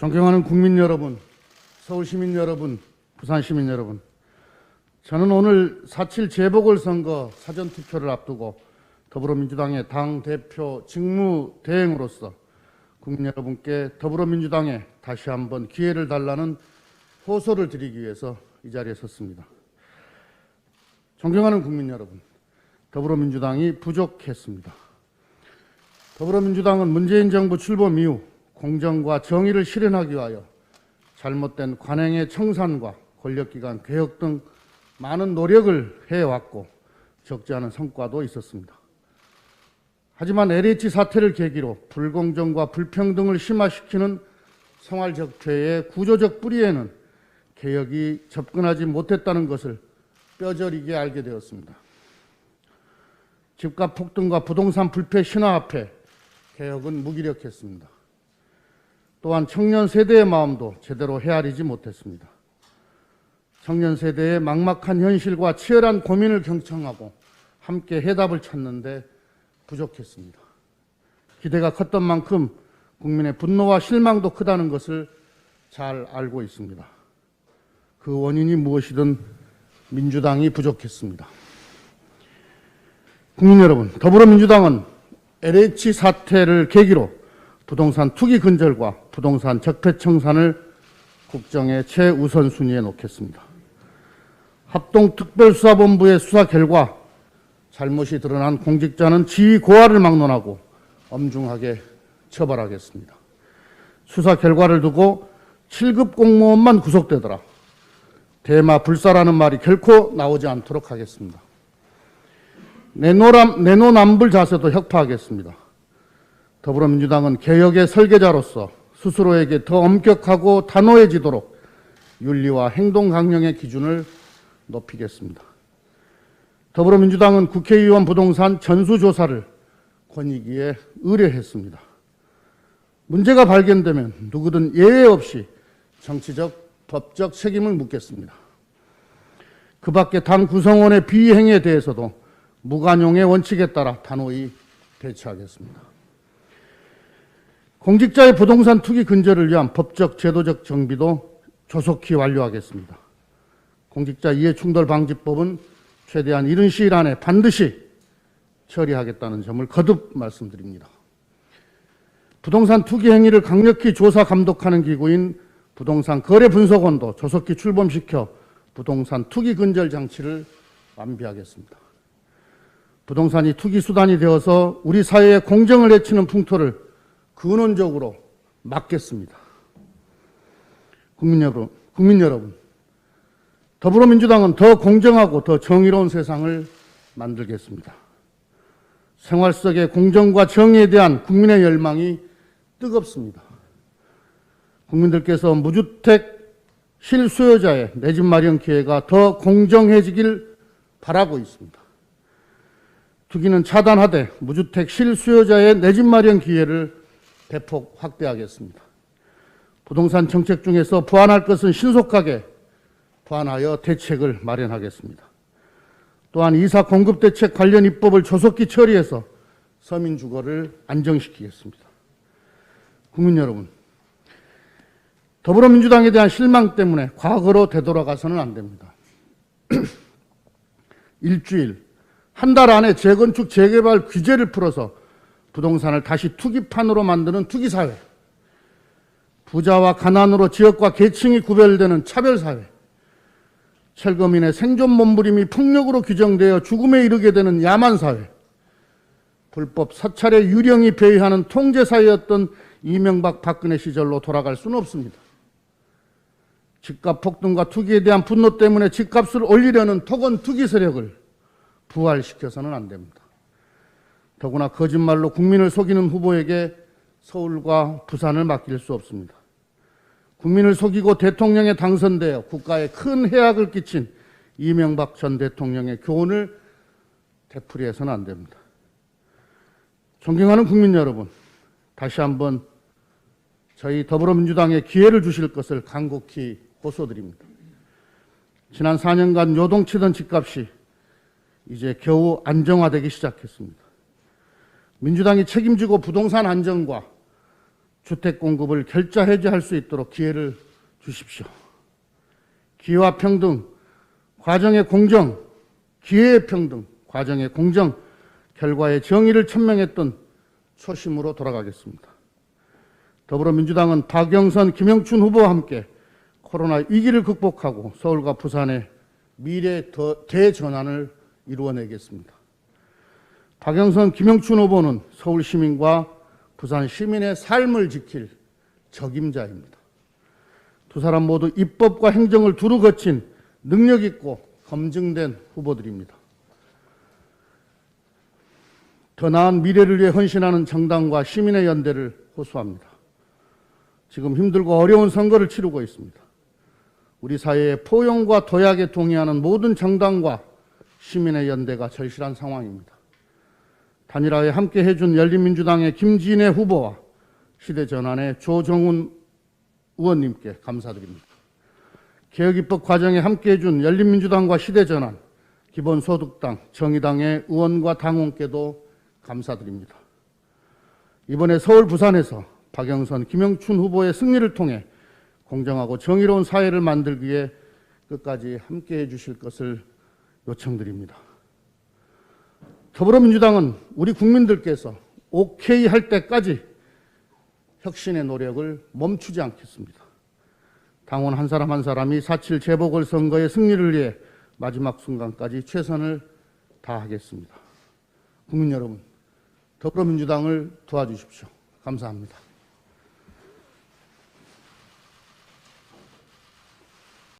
존경하는 국민 여러분, 서울 시민 여러분, 부산 시민 여러분, 저는 오늘 4.7 재보궐선거 사전투표를 앞두고 더불어민주당의 당대표 직무대행으로서 국민 여러분께 더불어민주당에 다시 한번 기회를 달라는 호소를 드리기 위해서 이 자리에 섰습니다. 존경하는 국민 여러분, 더불어민주당이 부족했습니다. 더불어민주당은 문재인 정부 출범 이후 공정과 정의를 실현하기 위하여 잘못된 관행의 청산과 권력기관 개혁 등 많은 노력을 해왔고 적지 않은 성과도 있었습니다. 하지만 LH 사태를 계기로 불공정과 불평등을 심화시키는 생활적폐의 구조적 뿌리에는 개혁이 접근하지 못했다는 것을 뼈저리게 알게 되었습니다. 집값 폭등과 부동산 불패 신화 앞에 개혁은 무기력했습니다. 또한 청년 세대의 마음도 제대로 헤아리지 못했습니다. 청년 세대의 막막한 현실과 치열한 고민을 경청하고 함께 해답을 찾는데 부족했습니다. 기대가 컸던 만큼 국민의 분노와 실망도 크다는 것을 잘 알고 있습니다. 그 원인이 무엇이든 민주당이 부족했습니다. 국민 여러분, 더불어민주당은 LH 사태를 계기로 부동산 투기 근절과 부동산 적폐 청산을 국정의 최우선순위에 놓겠습니다. 합동특별수사본부의 수사 결과 잘못이 드러난 공직자는 지위 고하를 막론하고 엄중하게 처벌하겠습니다. 수사 결과를 두고 7급 공무원만 구속되더라. 대마 불사라는 말이 결코 나오지 않도록 하겠습니다. 내노남불 자세도 혁파하겠습니다. 더불어민주당은 개혁의 설계자로서 스스로에게 더 엄격하고 단호해지도록 윤리와 행동 강령의 기준을 높이겠습니다. 더불어민주당은 국회의원 부동산 전수조사를 권익위에 의뢰했습니다. 문제가 발견되면 누구든 예외 없이 정치적, 법적 책임을 묻겠습니다. 그 밖에 당 구성원의 비행에 대해서도 무관용의 원칙에 따라 단호히 대처하겠습니다. 공직자의 부동산 투기 근절을 위한 법적, 제도적 정비도 조속히 완료하겠습니다. 공직자 이해충돌방지법은 최대한 이른 시일 안에 반드시 처리하겠다는 점을 거듭 말씀드립니다. 부동산 투기 행위를 강력히 조사 감독하는 기구인 부동산 거래분석원도 조속히 출범시켜 부동산 투기 근절 장치를 완비하겠습니다. 부동산이 투기 수단이 되어서 우리 사회의 공정을 해치는 풍토를 근원적으로 막겠습니다. 국민 여러분, 더불어민주당은 더 공정하고 더 정의로운 세상을 만들겠습니다. 생활 속의 공정과 정의에 대한 국민의 열망이 뜨겁습니다. 국민들께서 무주택 실수요자의 내 집 마련 기회가 더 공정해지길 바라고 있습니다. 투기는 차단하되 무주택 실수요자의 내 집 마련 기회를 대폭 확대하겠습니다. 부동산 정책 중에서 보완할 것은 신속하게 보완하여 대책을 마련하겠습니다. 또한 이사 공급대책 관련 입법을 조속히 처리해서 서민 주거를 안정시키겠습니다. 국민 여러분, 더불어민주당에 대한 실망 때문에 과거로 되돌아가서는 안 됩니다. 일주일, 한 달 안에 재건축, 재개발 규제를 풀어서 부동산을 다시 투기판으로 만드는 투기사회, 부자와 가난으로 지역과 계층이 구별되는 차별사회, 철거민의 생존 몸부림이 폭력으로 규정되어 죽음에 이르게 되는 야만사회, 불법 사찰의 유령이 배회하는 통제사회였던 이명박 박근혜 시절로 돌아갈 수는 없습니다. 집값 폭등과 투기에 대한 분노 때문에 집값을 올리려는 토건 투기 세력을 부활시켜서는 안 됩니다. 더구나 거짓말로 국민을 속이는 후보에게 서울과 부산을 맡길 수 없습니다. 국민을 속이고 대통령에 당선되어 국가에 큰 해악을 끼친 이명박 전 대통령의 교훈을 되풀이해서는 안 됩니다. 존경하는 국민 여러분, 다시 한번 저희 더불어민주당에 기회를 주실 것을 간곡히 호소드립니다. 지난 4년간 요동치던 집값이 이제 겨우 안정화되기 시작했습니다. 민주당이 책임지고 부동산 안정과 주택 공급을 결자 해제할 수 있도록 기회를 주십시오. 기회와 평등, 과정의 공정, 기회의 평등, 과정의 공정, 결과의 정의를 천명했던 초심으로 돌아가겠습니다. 더불어민주당은 박영선, 김영춘 후보와 함께 코로나 위기를 극복하고 서울과 부산의 미래 대전환을 이루어내겠습니다. 박영선, 김영춘 후보는 서울 시민과 부산 시민의 삶을 지킬 적임자입니다. 두 사람 모두 입법과 행정을 두루 거친 능력 있고 검증된 후보들입니다. 더 나은 미래를 위해 헌신하는 정당과 시민의 연대를 호소합니다. 지금 힘들고 어려운 선거를 치르고 있습니다. 우리 사회의 포용과 도약에 동의하는 모든 정당과 시민의 연대가 절실한 상황입니다. 단일화에 함께 해준 열린민주당의 김진애 후보와 시대전환의 조정훈 의원님께 감사드립니다. 개혁입법 과정에 함께 해준 열린민주당과 시대전환, 기본소득당, 정의당의 의원과 당원께도 감사드립니다. 이번에 서울, 부산에서 박영선, 김영춘 후보의 승리를 통해 공정하고 정의로운 사회를 만들기 위해 끝까지 함께해 주실 것을 요청드립니다. 더불어민주당은 우리 국민들께서 오케이 할 때까지 혁신의 노력을 멈추지 않겠습니다. 당원 한 사람 한 사람이 4.7 재보궐선거의 승리를 위해 마지막 순간까지 최선을 다하겠습니다. 국민 여러분, 더불어민주당을 도와주십시오. 감사합니다.